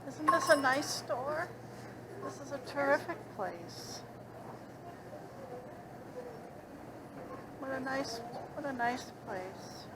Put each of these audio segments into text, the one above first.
Isn't this a nice store? This is a terrific place. What a nice place.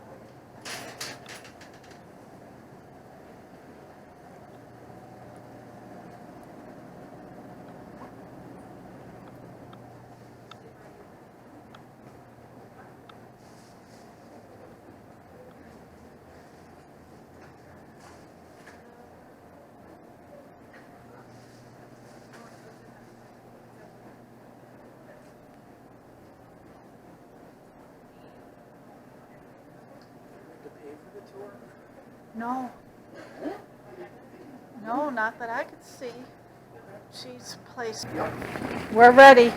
No. No, not that I could see. Cheese place. We're ready.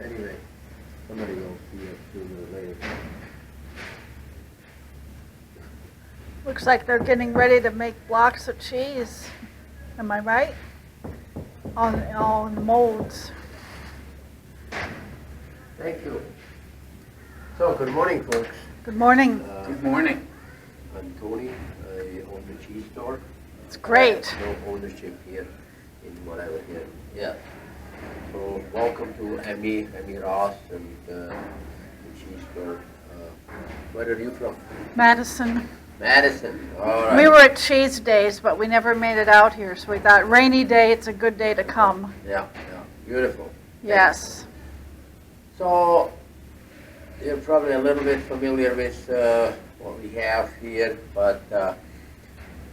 Anyway, somebody will see us sooner or later. Looks like they're getting ready to make blocks of cheese. Am I right? on molds. Thank you. So, good morning, folks. Good morning. Good morning. I'm Tony. I own the cheese store. It's great. I have no ownership here in whatever here. Yeah. So, welcome to Emmi-Roth and the cheese store. Where are you from? Madison. Madison. All right. We were at Cheese Days, but we never made it out here, so we thought rainy day, it's a good day to come. Yeah. Beautiful. Yes. So, you're probably a little bit familiar with what we have here, but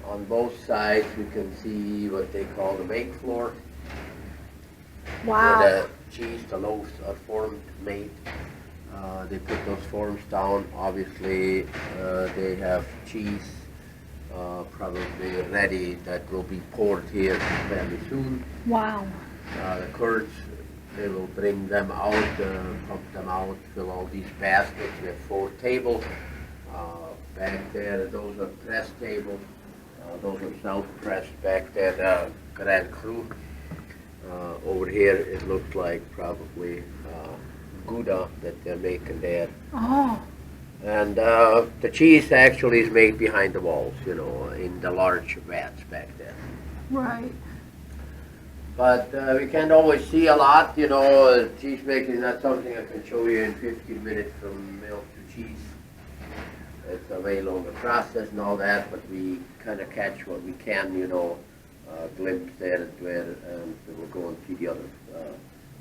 on both sides you can see what they call the make floor. Wow. Where the cheese, the loaves are formed, made. They put those forms down. Obviously, they have cheese probably ready that will be poured here fairly soon. Wow. The curds, they will bring them out, pump them out, fill all these baskets. We have 4 tables. Back there, those are press tables. Those are self-pressed back there, Grand Cru. Over here, it looks like probably Gouda that they're making there. Oh. And the cheese actually is made behind the walls, in the large vats back there. Right. But we can't always see a lot, cheese making is not something I can show you in 15 minutes from milk to cheese. It's a way longer process and all that, but we kind of catch what we can, glimpse there and where, and we'll go and see the other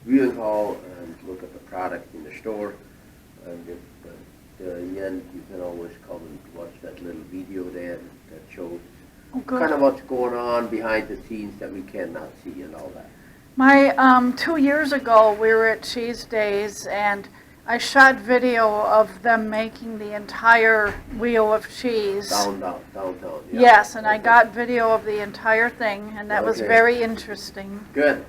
viewing hall and look at the product in the store. And at the end, you can always come and watch that little video there that shows kind of what's going on behind the scenes that we cannot see and all that. My 2 years ago, we were at Cheese Days, and I shot video of them making the entire wheel of cheese. Downtown. Yeah. Yes, and I got video of the entire thing, and that was Okay. very interesting. Good.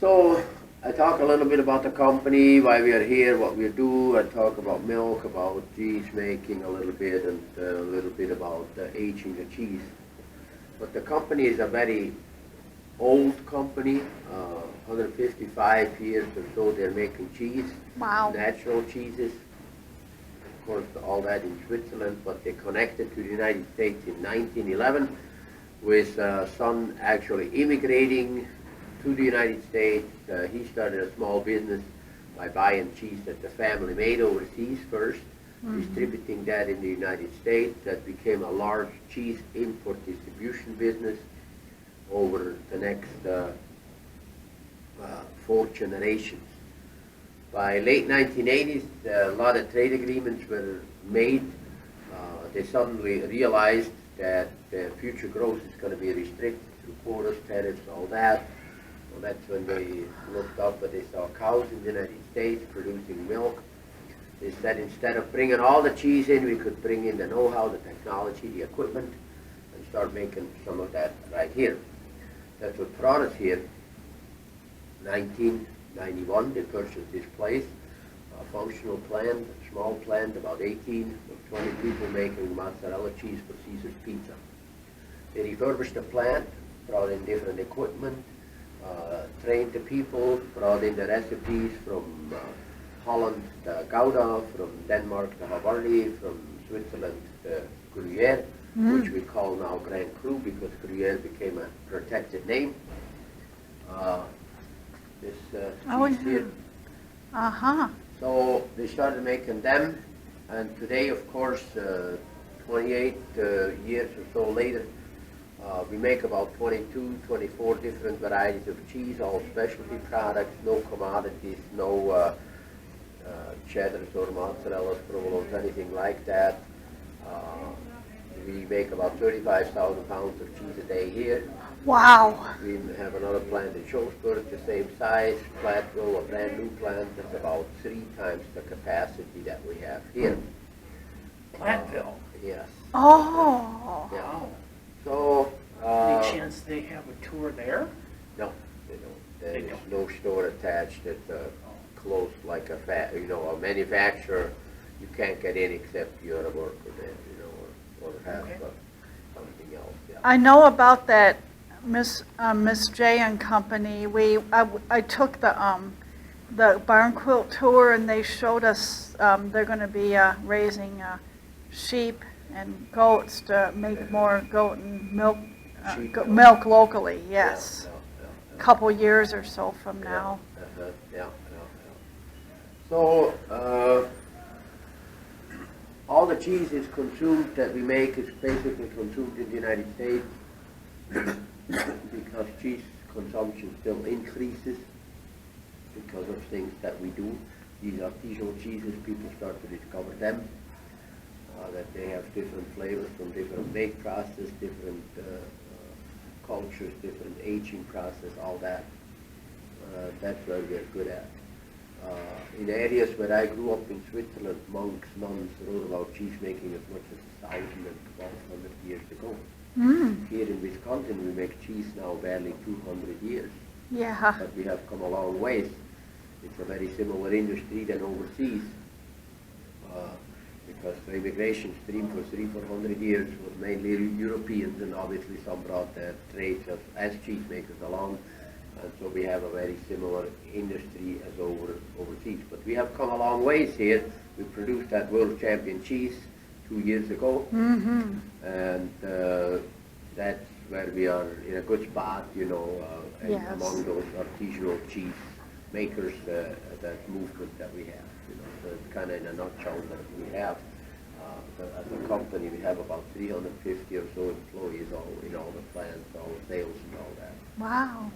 So I talk a little bit about the company, why we are here, what we do. I talk about milk, about cheese making a little bit, and a little bit about aging the cheese. But the company is a very old company, 155 years or so they're making cheese. Wow. Natural cheeses. Of course, all that in Switzerland, but they connected to the United States in 1911 with son actually immigrating to the United States. He started a small business by buying cheese that the family made overseas first, distributing that in the United States. That became a large cheese import distribution business over the next 4 generations. By late 1980s, a lot of trade agreements were made. They suddenly realized that the future growth is going to be restricted through quotas, tariffs, all that. Well, that's when they looked up and they saw cows in the United States producing milk. They said instead of bringing all the cheese in, we could bring in the know-how, the technology, the equipment, and start making some of that right here. That's what brought us here. 1991, they purchased this place, a functional plant, a small plant, about 18 or 20 people making mozzarella cheese for Caesar's Pizza. They refurbished the plant, brought in different equipment, trained the people, brought in the recipes from Holland, the Gouda, from Denmark, the Havarti, from Switzerland, the Gruyere, which we call now Grand Cru because Gruyere became a protected name. This cheese here. Uh-huh. So they started making them, and today, of course, 28 years or so later, we make about 22, 24 different varieties of cheese, all specialty products, no commodities, no cheddars or mozzarellas, provolos, anything like that. We make about 35,000 pounds of cheese a day here. Wow. We have another plant in Sholsburg, the same size, Platteville, a brand new plant that's about 3 times the capacity that we have here. Platteville. Yes. Oh. Yeah. Wow. So, Any chance they have a tour there? no, they don't. They There's don't. no store attached. It's closed like a a manufacturer. You can't get in except you're a worker there, or have Okay. something else. Yeah. I know about that Miss J and Company, I took the barn quilt tour, and they showed us, they're gonna be, raising, sheep and goats to make more goat and milk, Sheep milk. milk locally, yes. Yeah. Couple years or so from now. Yeah. So, all the cheese is consumed that we make is basically consumed in the United States because cheese consumption still increases because of things that we do. These artisanal cheeses, people start to discover them, that they have different flavors from different make process, different cultures, different aging process, all that. That's where we're good at. In areas where I grew up in Switzerland, monks, nuns wrote about cheese making as much as 1,000 and 1,200 years ago. Here in Wisconsin, we make cheese now barely 200 years. Yeah. But we have come a long ways. It's a very similar industry than overseas. Because the immigration stream for 300-400 years was mainly Europeans, and obviously some brought their trades as cheesemakers along. And so we have a very similar industry as overseas. But we have come a long ways here. We produced that world champion cheese 2 years ago. And that's where we are in a good spot, and Yes. among those artisanal cheese makers, that movement that we have. So it's kind of in a nutshell that we have. As a company, we have about 350 or so employees in all the plants, all the sales and all that. Wow.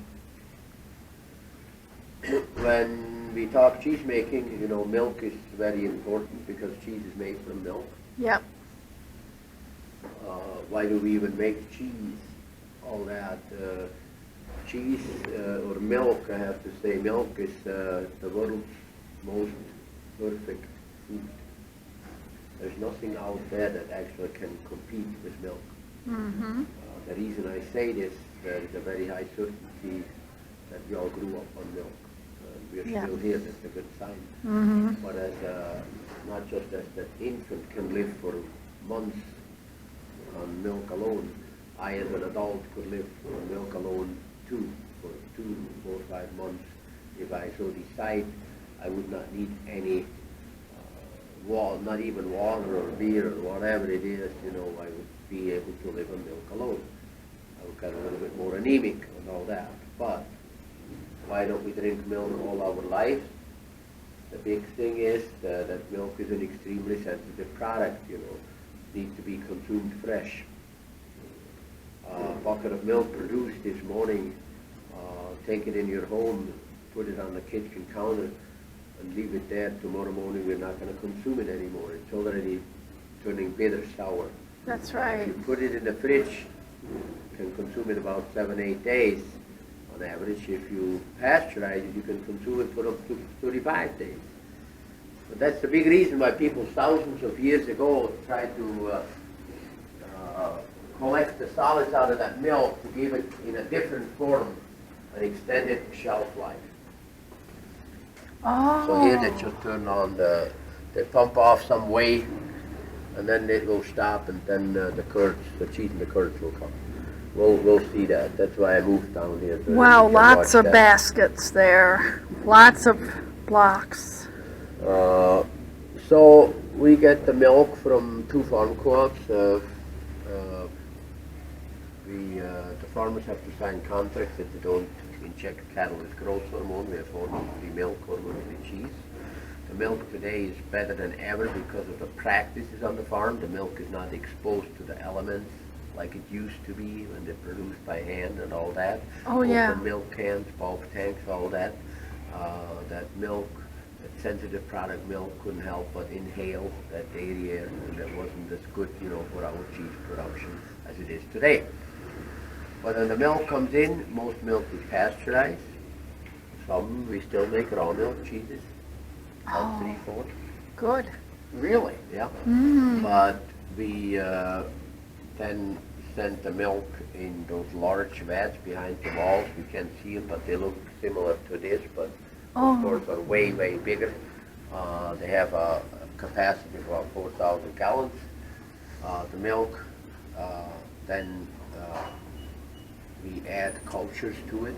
When we talk cheese making, milk is very important because cheese is made from milk. Yep. Why do we even make cheese? All that. Cheese or milk, I have to say, milk is the world's most perfect food. There's nothing out there that actually can compete with milk. The reason I say this, there is a very high certainty that we all grew up on milk. We're still here, that's a good sign. But as not just as the infant can live for months on milk alone, I as an adult could live on milk alone too, for 2, 4, 5 months. If I so decide, I would not need any not even water or beer or whatever it is, I would be able to live on milk alone. I would get a little bit more anemic and all that. But why don't we drink milk all our lives? The big thing is that milk is an extremely sensitive product, needs to be consumed fresh. A bucket of milk produced this morning, take it in your home, put it on the kitchen counter, and leave it there. Tomorrow morning we're not going to consume it anymore. It's already turning bitter sour. That's right. If you put it in the fridge, you can consume it about 7-8 days on average. If you pasteurize it, you can consume it for up to 35 days. But that's the big reason why people thousands of years ago tried to collect the solids out of that milk to give it in a different form, an extended shelf life. Oh. So here they just turn on they pump off some whey, and then it will stop, and then the cheese and the curds will come. We'll see that. That's why I moved down here. Wow, lots of baskets there. Lots of blocks. So we get the milk from 2 farm co-ops. The farmers have to sign contracts that they don't inject cattle with growth hormone. We have hormone-free milk, hormone-free cheese. The milk today is better than ever because of the practices on the farm. The milk is not exposed to the elements like it used to be when they're produced by hand and all that. Oh, yeah. Open milk cans, bulk tanks, all that. That milk, that sensitive product milk, couldn't help but inhale that dairy air, and that wasn't as good, for our cheese production as it is today. But when the milk comes in, most milk is pasteurized. Some we still make raw milk cheeses, about 3/4. Good. Really? Yeah. But we then send the milk in those large vats behind the walls. We can't see them, but they look similar to this, but of course are way, way bigger. They have a capacity of about 4,000 gallons. The milk then we add cultures to it.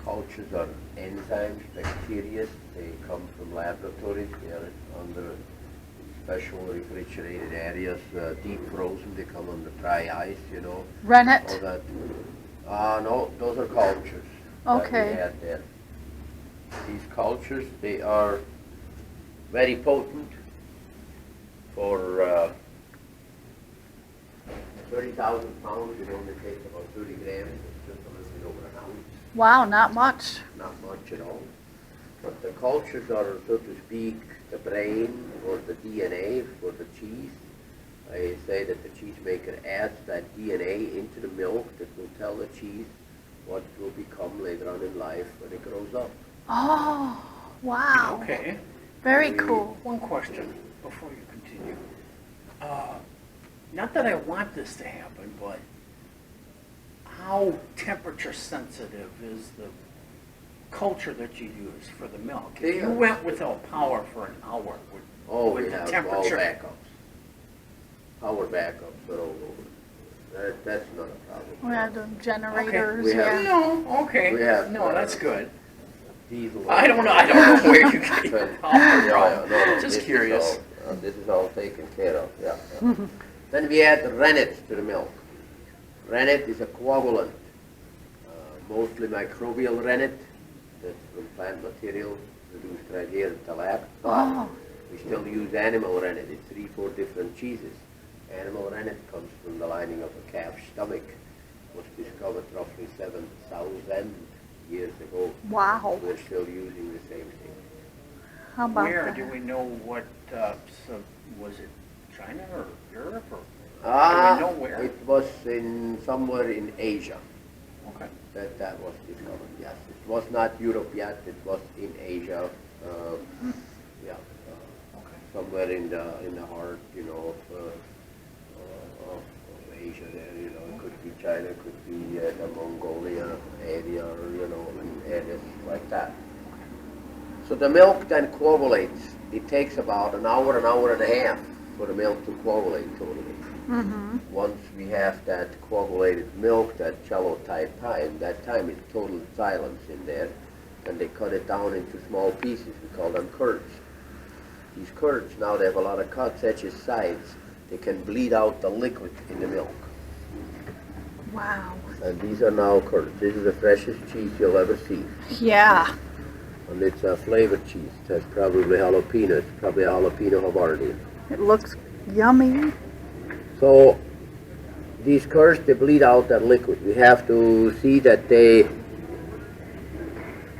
Cultures are enzymes, bacteria. They come from laboratories. They are under special refrigerated areas, deep frozen. They come under dry ice, you know. Rennet? All that. No, those are cultures that Okay. we add there. These cultures, they are very potent for 30,000 pounds. It only takes about 30 grams. It's just a little bit over an ounce. Wow, not much. Not much at all. But the cultures are, so to speak, the brain or the DNA for the cheese. I say that the cheesemaker adds that DNA into the milk that will tell the cheese what it will become later on in life when it grows up. Oh, wow. Okay. Very cool. One question before you continue. Not that I want this to happen, but how temperature sensitive is the culture that you use for the milk? If you went without power for an hour, would We the have all temperature... backups. Power backups are all over. That's not a problem. We have the generators, We have- yeah. No, okay. We have, No, that's good. Diesel. I don't know where you get your power from. No, Just this curious. Is all, this is all taken care of, yeah. Then we add rennet to the milk. Rennet is a coagulant, mostly microbial rennet. That's from plant material produced right here in Talap. Oh. We still use animal rennet. It's 3-4 different cheeses. Animal rennet comes from the lining of a calf's stomach. Was discovered roughly 7,000 years ago. Wow. We're still using the same thing. How about Where that? do we know what, so was it China or Europe or? Ah, know where? it was in somewhere in Asia Okay. that was discovered. Yes, it was not Europe yet. It was in Asia. Yeah, somewhere in the heart, you know, of Asia. There, you know, it could be China, it could be the Mongolia area, or you know, and areas like that. So the milk then coagulates. It takes about an hour and a half for the milk to coagulate totally. Mm-hmm. Once we have that coagulated milk, that shallow type time, that time is total silence in there, and they cut it down into small pieces. We call them curds. These curds, now they have a lot of cuts, edges, sides. They can bleed out the liquid in the milk. Wow. And these are now curds. This is the freshest cheese you'll ever see. Yeah. And it's a flavored cheese. It has probably jalapeno. It's probably a jalapeno Havarti. It looks yummy. So these curds, they bleed out that liquid. We have to see that they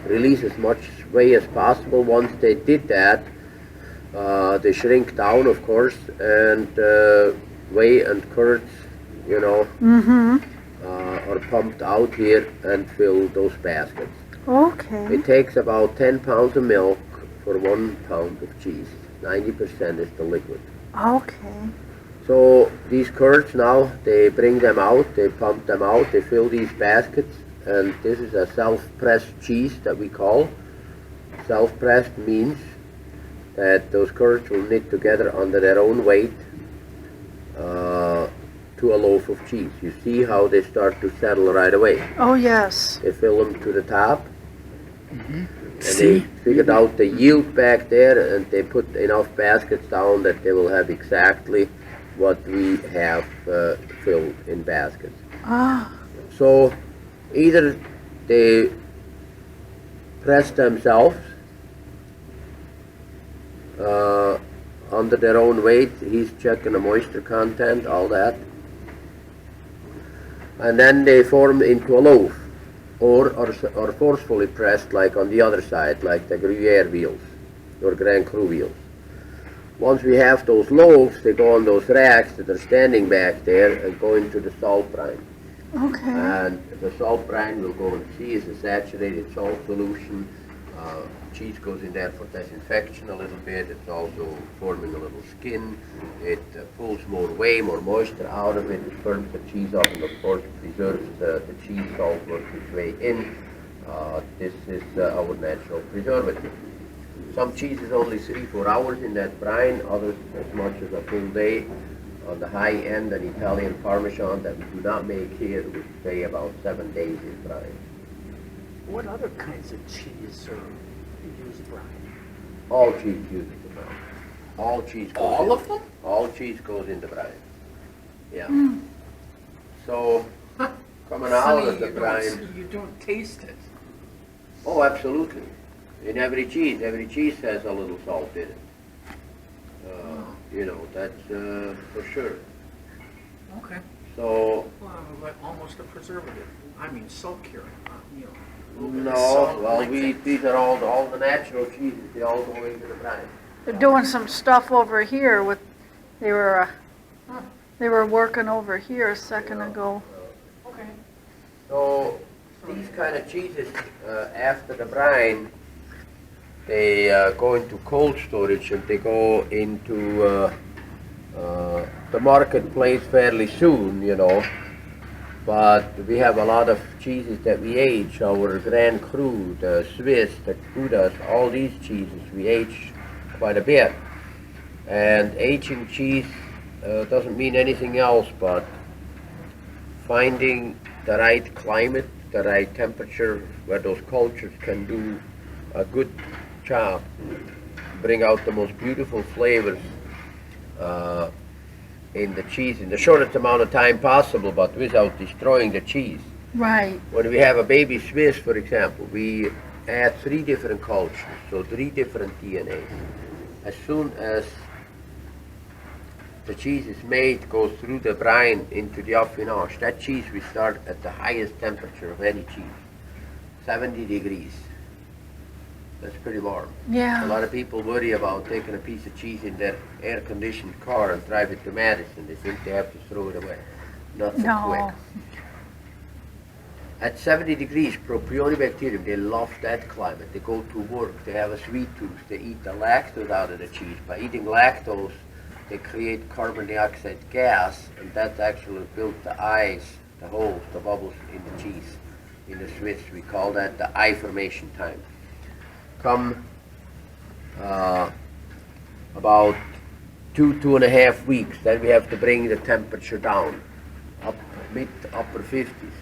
release as much whey as possible. Once they did that, they shrink down, of course, and whey and curds, you know, are pumped out here and fill those baskets. Okay. It takes about 10 pounds of milk for 1 pound of cheese. 90% is the liquid. Okay. So these curds now, they bring them out, they pump them out, they fill these baskets, and this is a self-pressed cheese that we call. Self-pressed means that those curds will knit together under their own weight to a loaf of cheese. You see how they start to settle right away. Oh, yes. They fill them to the top, and See? they figured out the yield back there, and they put enough baskets down that they will have exactly what we have filled in baskets. Ah. So either they press themselves under their own weight, he's checking the moisture content, all that, and then they form into a loaf, or forcefully pressed like on the other side, like the Gruyere wheels or Grand Cru wheels. Once we have those loaves, they go on those racks that are standing back there and go into the salt brine. Okay. And the salt brine will go and see is a saturated salt solution. Cheese goes in there for disinfection a little bit. It's also forming a little skin. It pulls more whey, more moisture out of it. It firms the cheese up and of course preserves the cheese salt works its way in. This is our natural preservative. Some cheese is only 3-4 hours in that brine, others as much as a full day. On the high end, an Italian Parmesan that we do not make here would stay about 7 days in brine. What other kinds of cheese are used, Brian? All cheese uses the brine. All cheese goes All in. of them? All cheese goes in the brine. Yeah. Mm. So, coming out Funny, of the brine. you don't taste it. Oh, absolutely. In every cheese has a little salt in it. You know, that's for sure. Okay. So, Well, like almost a preservative. I mean, salt curing. You know, a little bit of no, salt, well, like that. these are all the natural cheeses. They all go into the brine. They're doing some stuff over here with, they were working over here a second ago. Okay. So, these kind of cheeses, after the brine, they go into cold storage and they go into the marketplace fairly soon, you know. But we have a lot of cheeses that we age. Our Grand Cru, the Swiss, the Goudas, all these cheeses we age quite a bit. And aging cheese doesn't mean anything else but finding the right climate, the right temperature where those cultures can do a good job, bring out the most beautiful flavors in the cheese in the shortest amount of time possible, but without destroying the cheese. Right. When we have a baby Swiss, for example, we add 3 different cultures, so 3 different DNAs. As soon as the cheese is made, goes through the brine into the affinage, that cheese we start at the highest temperature of any cheese, 70 degrees. That's pretty warm. Yeah. A lot of people worry about taking a piece of cheese in their air-conditioned car and drive it to Madison. They think they have to throw it away. Not so No. quick. At 70 degrees, Propionibacterium, they love that climate. They go to work, they have a sweet tooth, they eat the lactose out of the cheese. By eating lactose, they create carbon dioxide gas, and that actually builds the eyes, the holes, the bubbles in the cheese. In the Swiss, we call that the eye formation time. Come about 2.5 weeks, then we have to bring the temperature down, up upper 50s.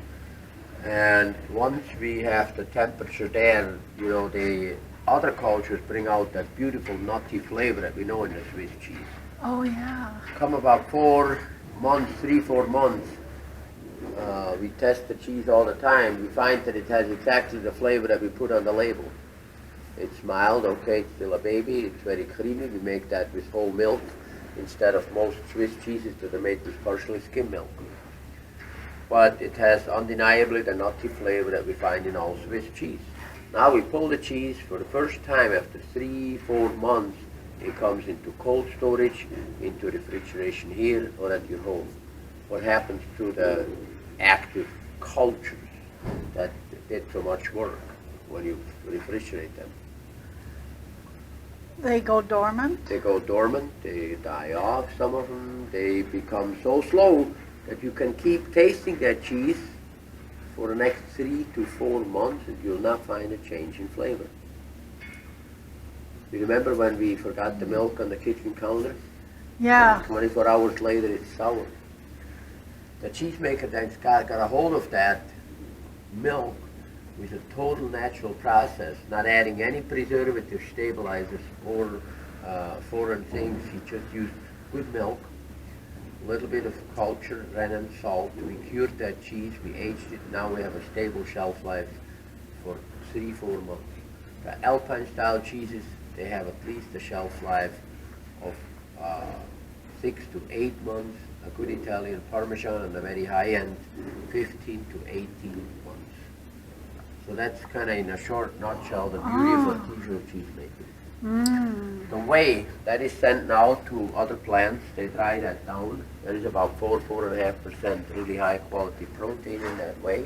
And once we have the temperature there, you know, the other cultures bring out that beautiful nutty flavor that we know in the Swiss cheese. Oh, yeah. Come about 4 months, 3-4 months, we test the cheese all the time. We find that it has exactly the flavor that we put on the label. It's mild, okay, it's still a baby, it's very creamy. We make that with whole milk instead of most Swiss cheeses that are made with partially skim milk. But it has undeniably the nutty flavor that we find in all Swiss cheese. Now we pull the cheese for the first time after 3-4 months. It comes into cold storage, into refrigeration here or at your home. What happens to the active cultures that did so much work when you refrigerate them? They go dormant? They go dormant, they die off, some of them. They become so slow that you can keep tasting that cheese for the next 3 to 4 months and you'll not find a change in flavor. You remember when we forgot the milk on the kitchen counter? Yeah. 24 hours later it's sour. The cheesemaker then got a hold of that milk with a total natural process, not adding any preservative stabilizers or foreign things. He just used good milk, a little bit of culture, rennet, salt. We cured that cheese, we aged it. Now we have a stable shelf life for 3-4 months. The Alpine style cheeses, they have at least a shelf life of 6 to 8 months. A good Italian Parmesan on the very high end, 15 to 18 months. So that's kind of in a short nutshell the beauty of artisanal cheese making. The whey that is sent now to other plants, they dry that down. There is about 4.5% really high quality protein in that whey.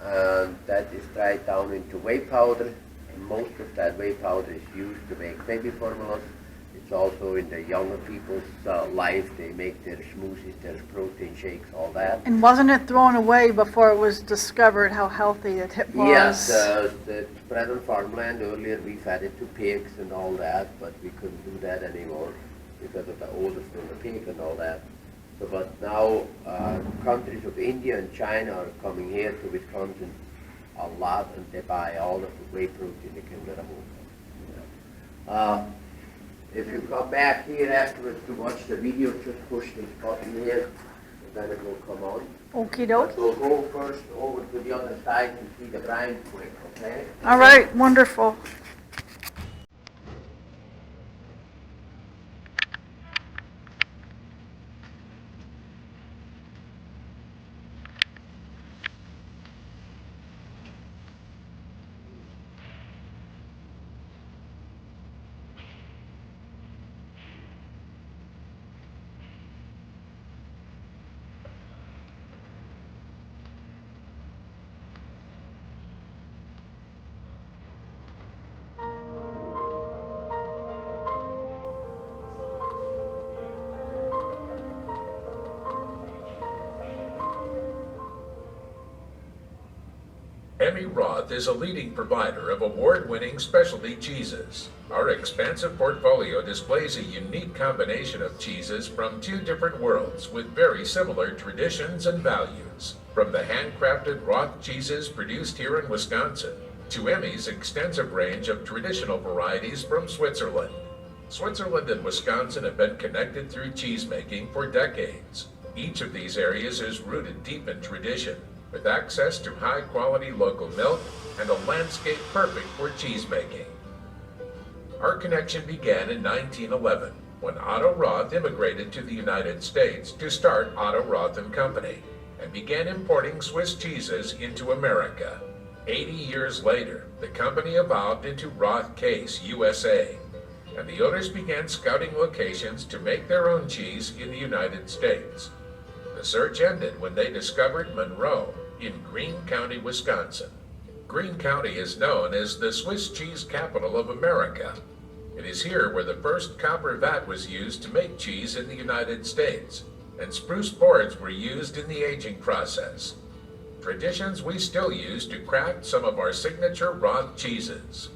That is dried down into whey powder, and most of that whey powder is used to make baby formulas. It's also in the younger people's life. They make their smoothies, their protein shakes, all that. And wasn't it thrown away before it was discovered how healthy it was? Yes, it's spread on farmland. Earlier we fed it to pigs and all that, but we couldn't do that anymore. because of the odor from the pig and all that. So, but now countries of India and China are coming here to Wisconsin a lot, and they buy all of the whey protein they can get a hold of. If you come back here afterwards to watch the video, just push this button here, and then it will come on. Okie But dokie. we'll go first over to the other side to see the brine quick, okay? All right, wonderful. Emmi-Roth is a leading provider of award-winning specialty cheeses. Our expansive portfolio displays a unique combination of cheeses from two different worlds with very similar traditions and values. From the handcrafted Roth cheeses produced here in Wisconsin to Emmi's extensive range of traditional varieties from Switzerland. Switzerland and Wisconsin have been connected through cheesemaking for decades. Each of these areas is rooted deep in tradition, with access to high-quality local milk and a landscape perfect for cheesemaking. Our connection began in 1911, when Otto Roth immigrated to the United States to start Otto Roth and Company, and began importing Swiss cheeses into America. 80 years later, the company evolved into Roth Case USA, and the owners began scouting locations to make their own cheese in the United States. The search ended when they discovered Monroe in Greene County, Wisconsin. Greene County is known as the Swiss cheese capital of America. It is here where the first copper vat was used to make cheese in the United States, and spruce boards were used in the aging process. Traditions we still use to craft some of our signature Roth cheeses.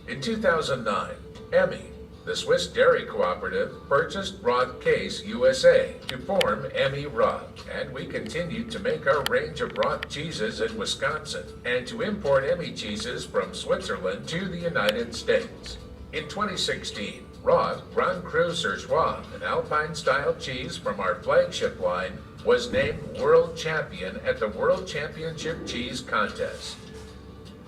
In 2009, Emmi, the Swiss dairy cooperative, purchased Roth Case USA to form Emmi-Roth, and we continued to make our range of Roth cheeses in Wisconsin and to import Emmi cheeses from Switzerland to the United States. In 2016, Roth Grand Cru Surchoix, an Alpine-style cheese from our flagship line, was named World Champion at the World Championship Cheese Contest.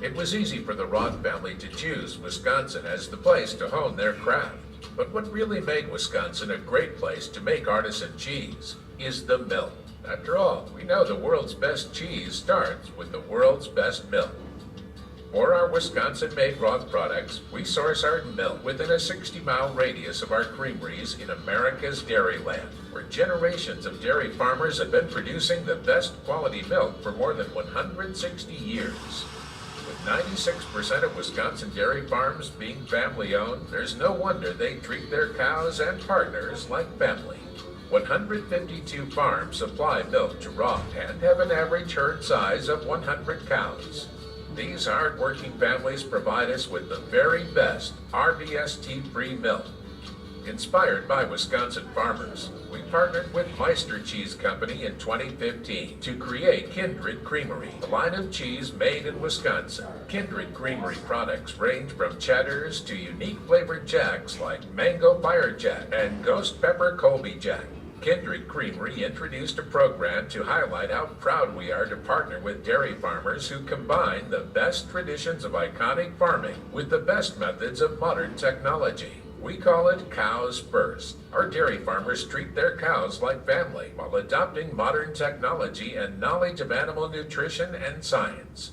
It was easy for the Roth family to choose Wisconsin as the place to hone their craft. But what really made Wisconsin a great place to make artisan cheese is the milk. After all, we know the world's best cheese starts with the world's best milk. For our Wisconsin-made Roth products, we source our milk within a 60-mile radius of our creameries in America's dairyland, where generations of dairy farmers have been producing the best quality milk for more than 160 years. With 96% of Wisconsin dairy farms being family-owned, there's no wonder they treat their cows and partners like family. 152 farms supply milk to Roth and have an average herd size of 100 cows. These hard-working families provide us with the very best RBST-free milk. Inspired by Wisconsin farmers, we partnered with Meister Cheese Company in 2015 to create Kindred Creamery, a line of cheese made in Wisconsin. Kindred Creamery products range from cheddars to unique flavored jacks like Mango Fire Jack and Ghost Pepper Colby Jack. Kindred Creamery introduced a program to highlight how proud we are to partner with dairy farmers who combine the best traditions of iconic farming with the best methods of modern technology. We call it Cows First. Our dairy farmers treat their cows like family while adopting modern technology and knowledge of animal nutrition and science.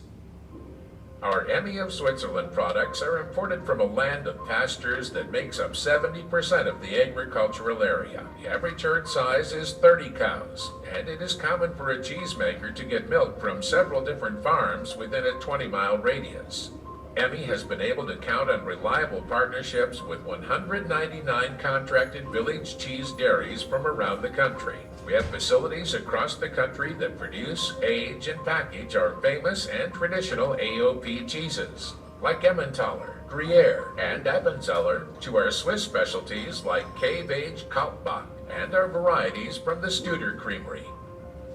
Our Emmi of Switzerland products are imported from a land of pastures that makes up 70% of the agricultural area. The average herd size is 30 cows, and it is common for a cheesemaker to get milk from several different farms within a 20-mile radius. Emmi has been able to count on reliable partnerships with 199 contracted village cheese dairies from around the country. We have facilities across the country that produce, age, and package our famous and traditional AOP cheeses. like Emmentaler, Gruyere, and Appenzeller, to our Swiss specialties like Cave-Aged Kaltbach, and our varieties from the Studer Creamery.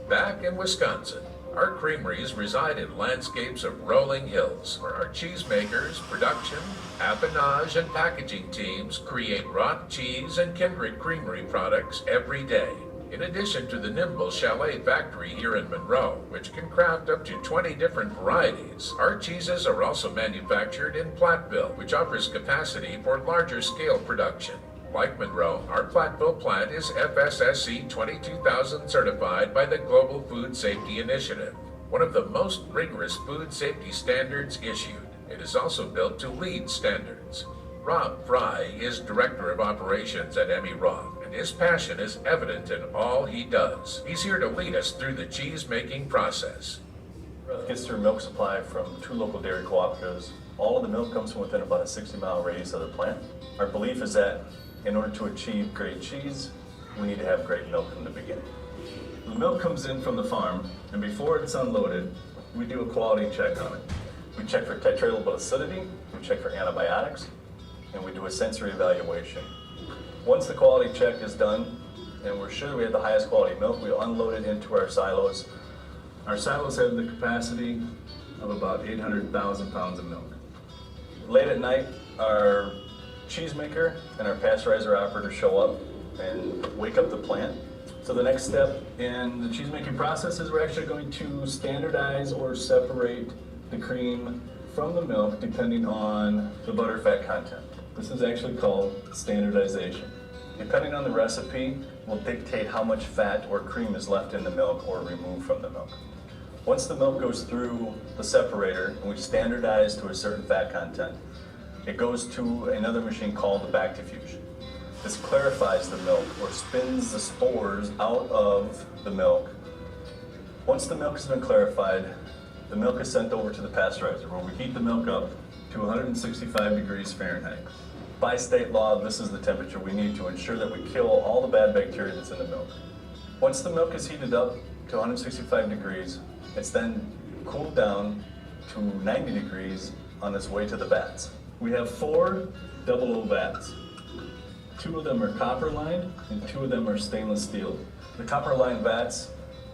Back in Wisconsin, our creameries reside in landscapes of rolling hills, where our cheesemakers, production, affinage, and packaging teams create Roth cheese and kindred creamery products every day. In addition to the nimble Chalet factory here in Monroe, which can craft up to 20 different varieties, our cheeses are also manufactured in Platteville, which offers capacity for larger scale production. Like Monroe, our Platteville plant is FSSC 22000 certified by the Global Food Safety Initiative, one of the most rigorous food safety standards issued. It is also built to LEED standards. Rob Fry is Director of Operations at Emmi-Roth, and his passion is evident in all he does. He's here to lead us through the cheese-making process. Emmi-Roth gets their milk supply from 2 local dairy cooperatives. All of the milk comes from within about a 60-mile radius of the plant. Our belief is that in order to achieve great cheese, we need to have great milk from the beginning. The milk comes in from the farm, and before it's unloaded, we do a quality check on it. We check for titratable acidity, we check for antibiotics, and we do a sensory evaluation. Once the quality check is done, and we're sure we have the highest quality milk, we unload it into our silos. Our silos have the capacity of about 800,000 pounds of milk. Late at night, our cheesemaker and our pasteurizer operator show up and wake up the plant. So the next step in the cheesemaking process is we're actually going to standardize or separate the cream from the milk depending on the butterfat content. This is actually called standardization. Depending on the recipe will dictate how much fat or cream is left in the milk or removed from the milk. Once the milk goes through the separator and we standardize to a certain fat content, it goes to another machine called the bactifuge. This clarifies the milk or spins the spores out of the milk. Once the milk has been clarified, the milk is sent over to the pasteurizer where we heat the milk up to 165 degrees Fahrenheit. By state law, this is the temperature we need to ensure that we kill all the bad bacteria that's in the milk. Once the milk is heated up to 165 degrees, it's then cooled down to 90 degrees on its way to the vats. We have 4 double O vats. 2 of them are copper lined and 2 of them are stainless steel. The copper lined vats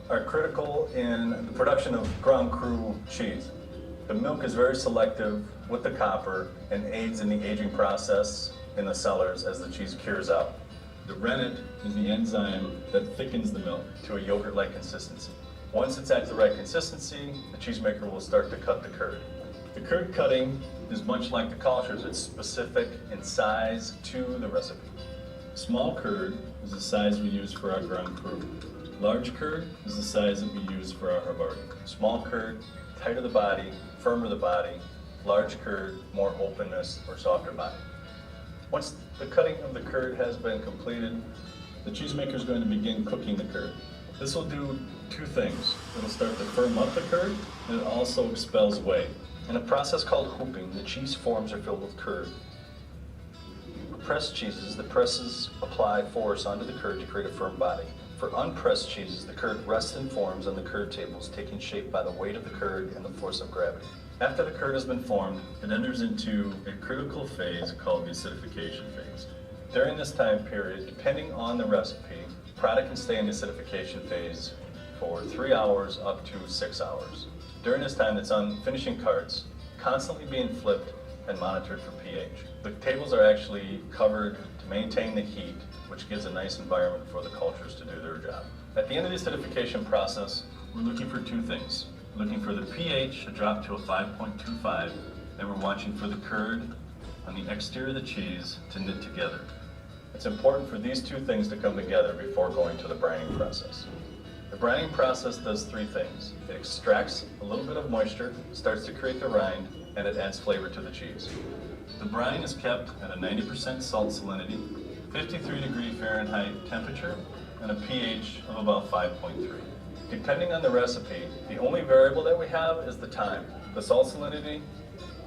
are critical in the production of Grand Cru cheese. The milk is very selective with the copper and aids in the aging process in the cellars as the cheese cures out. The rennet is the enzyme that thickens the milk to a yogurt-like consistency. Once it's at the right consistency, the cheesemaker will start to cut the curd. The curd cutting is much like the cultures. It's specific in size to the recipe. Small curd is the size we use for our Grand Cru. Large curd is the size that we use for our Havarti. Small curd, tighter the body, firmer the body. Large curd, more openness or softer body. Once the cutting of the curd has been completed, the cheesemaker is going to begin cooking the curd. This will do 2 things. It'll start to firm up the curd, and it also expels whey. In a process called hooping, the cheese forms are filled with curd. For pressed cheeses, the presses apply force onto the curd to create a firm body. For unpressed cheeses, the curd rests and forms on the curd tables, taking shape by the weight of the curd and the force of gravity. After the curd has been formed, it enters into a critical phase called the acidification phase. During this time period, depending on the recipe, the product can stay in the acidification phase for 3 hours up to 6 hours. During this time, it's on finishing carts, constantly being flipped and monitored for pH. The tables are actually covered to maintain the heat, which gives a nice environment for the cultures to do their job. At the end of the acidification process, we're looking for 2 things. We're looking for the pH to drop to a 5.25, and we're watching for the curd on the exterior of the cheese to knit together. It's important for these 2 things to come together before going to the brining process. The brining process does 3 things. It extracts a little bit of moisture, starts to create the rind, and it adds flavor to the cheese. The brine is kept at a 90% salt salinity, 53 degree Fahrenheit temperature, and a pH of about 5.3. Depending on the recipe, the only variable that we have is the time. The salt salinity,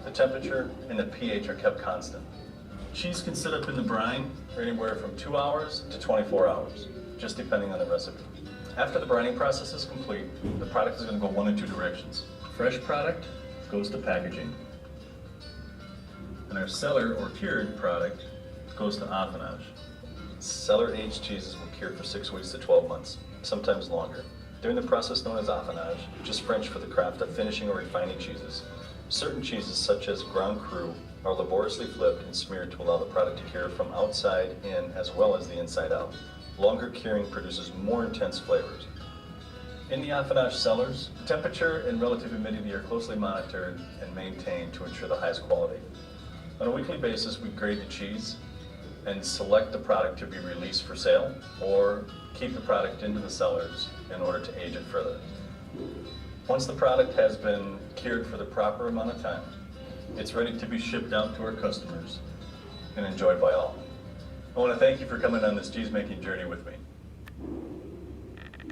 the temperature, and the pH are kept constant. Cheese can sit up in the brine for anywhere from 2 hours to 24 hours, just depending on the recipe. After the brining process is complete, the product is going to go one of 2 directions. Fresh product goes to packaging. And our cellar or cured product goes to affinage. Cellar-aged cheeses will cure for 6 weeks to 12 months, sometimes longer. During the process known as affinage, which is French for the craft of finishing or refining cheeses, certain cheeses, such as Grand Cru, are laboriously flipped and smeared to allow the product to cure from outside in as well as the inside out. Longer curing produces more intense flavors. In the affinage cellars, temperature and relative humidity are closely monitored and maintained to ensure the highest quality. On a weekly basis, we grade the cheese and select the product to be released for sale or keep the product into the cellars in order to age it further. Once the product has been cured for the proper amount of time, it's ready to be shipped out to our customers and enjoyed by all. I want to thank you for coming on this cheese-making journey with me.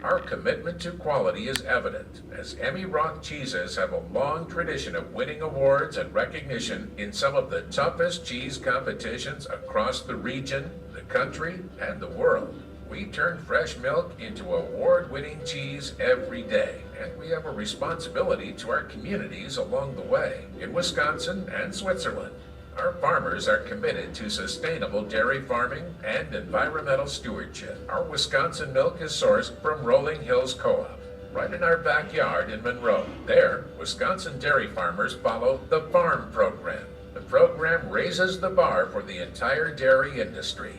Our commitment to quality is evident, as Emmi-Roth Cheeses have a long tradition of winning awards and recognition in some of the toughest cheese competitions across the region, the country, and the world. We turn fresh milk into award-winning cheese every day, and we have a responsibility to our communities along the way, in Wisconsin and Switzerland. Our farmers are committed to sustainable dairy farming and environmental stewardship. Our Wisconsin milk is sourced from Rolling Hills Co-op, right in our backyard in Monroe. There, Wisconsin dairy farmers follow the FARM program. The program raises the bar for the entire dairy industry.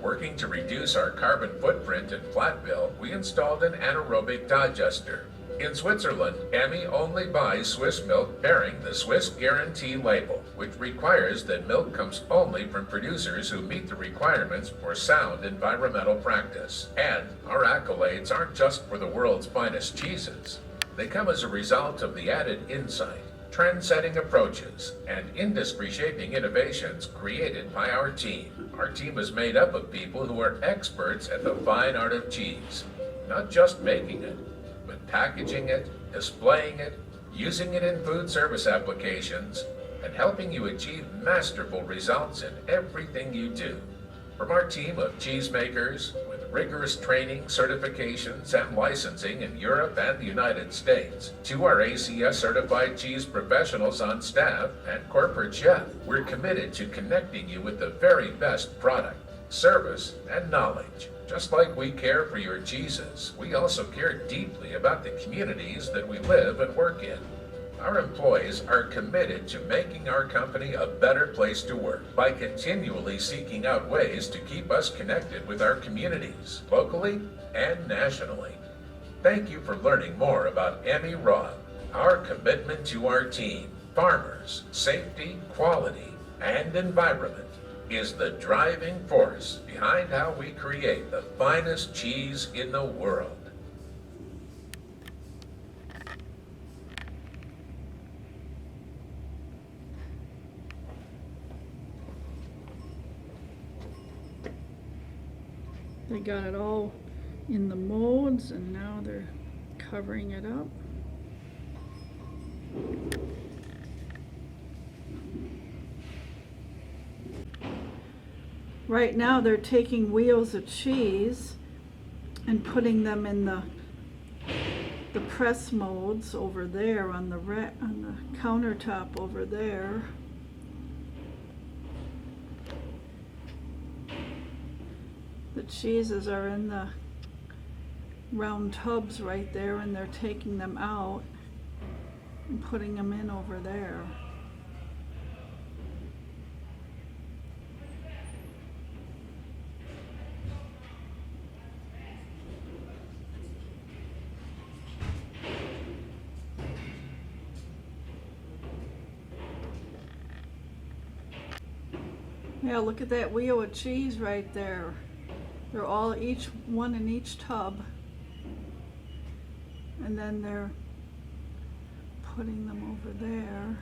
Working to reduce our carbon footprint in Platteville, we installed an anaerobic digester. In Switzerland, Emmi only buys Swiss milk bearing the Swiss Guarantee label, which requires that milk comes only from producers who meet the requirements for sound environmental practice. And our accolades aren't just for the world's finest cheeses. They come as a result of the added insight, trend-setting approaches, and industry-shaping innovations created by our team. Our team is made up of people who are experts at the fine art of cheese, not just making it, but packaging it, displaying it, using it in food service applications, and helping you achieve masterful results in everything you do. From our team of cheesemakers with rigorous training, certifications, and licensing in Europe and the United States, to our ACS certified cheese professionals on staff and corporate chef, we're committed to connecting you with the very best product, service, and knowledge. Just like we care for your cheeses, we also care deeply about the communities that we live and work in. Our employees are committed to making our company a better place to work by continually seeking out ways to keep us connected with our communities, locally and nationally. Thank you for learning more about Emmi-Roth, our commitment to our team, farmers, safety, quality, and environment is the driving force behind how we create the finest cheese in the world. They got it all in the molds and now they're covering it up. Right now they're taking wheels of cheese and putting them in the press molds over there on the countertop over there. The cheeses are in the round tubs right there, and they're taking them out and putting them in over there. Yeah, look at that wheel of cheese right there. They're all each one in each tub. And then they're putting them over there.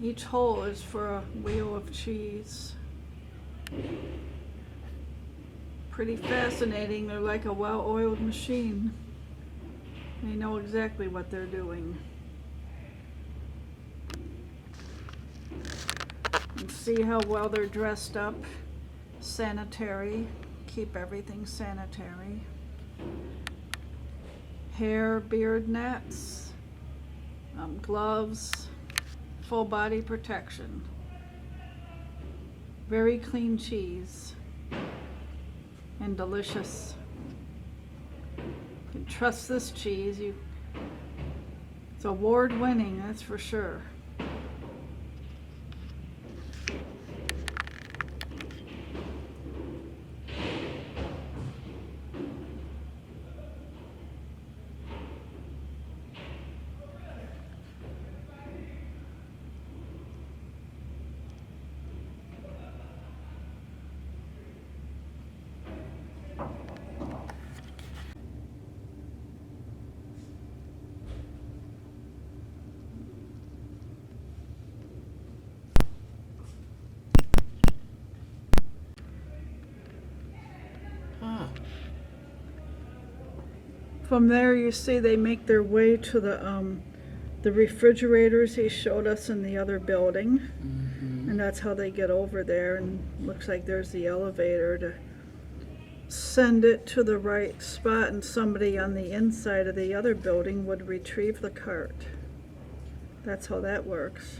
Each hole is for a wheel of cheese. Pretty fascinating. They're like a well-oiled machine. They know exactly what they're doing. And see how well they're dressed up. Sanitary. Keep everything sanitary. Hair, beard nets, gloves, full body protection. Very clean cheese and delicious. You can trust this cheese. It's award winning, that's for sure. From there, you see they make their way to the refrigerators he showed us in the other building, and that's how they get over there. And looks like there's the elevator to send it to the right spot, and somebody on the inside of the other building would retrieve the cart. That's how that works.